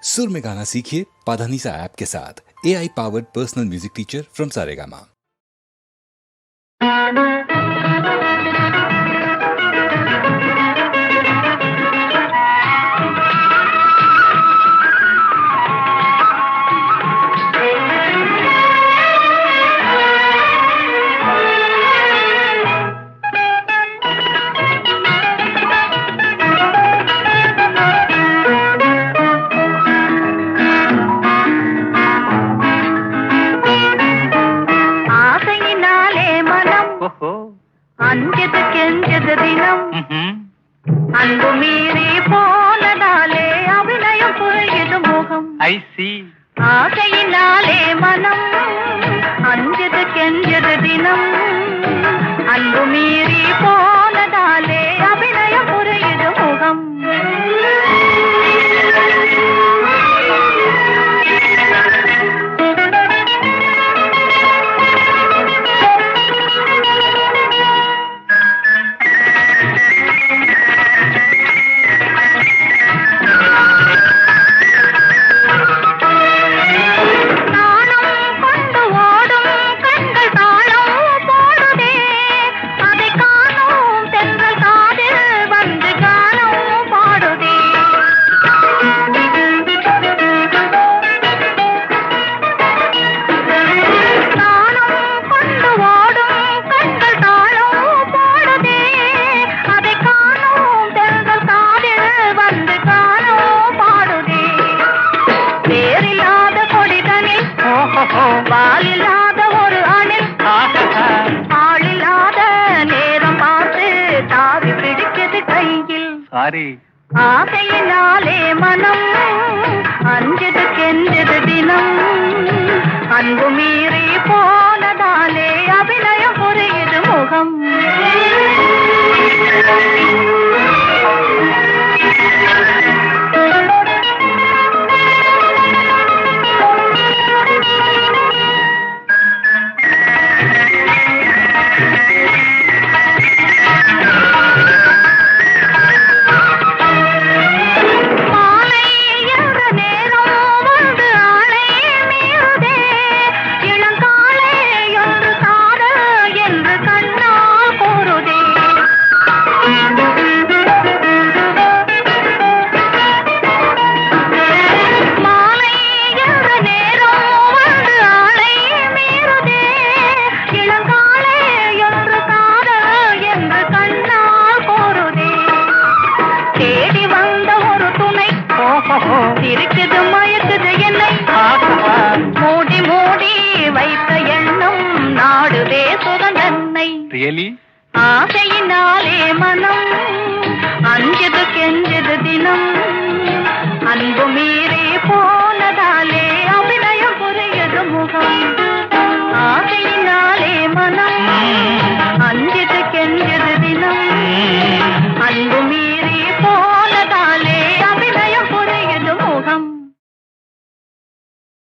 सुर में गाना सीखिए पाधानीसा ऐप के साथ। AI powered personal music teacher from Saregama. அஞ்சது கெஞ்சது தினம் அன்பு மீறி போனதாலே அபிநயம் புரியுது முகம். ஆசையினாலே மனம் அஞ்சது கெஞ்சது தினம் அன்பு மீறி போனதாலே அபிநயம் புரியுது முகம். வாலில்லாத ஒரு அணில் ஆளில்லாத நேரம் பார்த்து தாவி பிடிக்குது கையில். ஆசையினாலே மனம் அஞ்சது கெஞ்சது தினம் அன்பு மீறி போனதாலே அபிநயம் புரியுது முகம். இருக்குது மயக்குது என்னை மூடி மூடி வைத்த எண்ணம் நாடுவே சுதந்தன்னை. ஆசையினாலே மனம் அஞ்சது கெஞ்சது தினம் அன்பு மீறி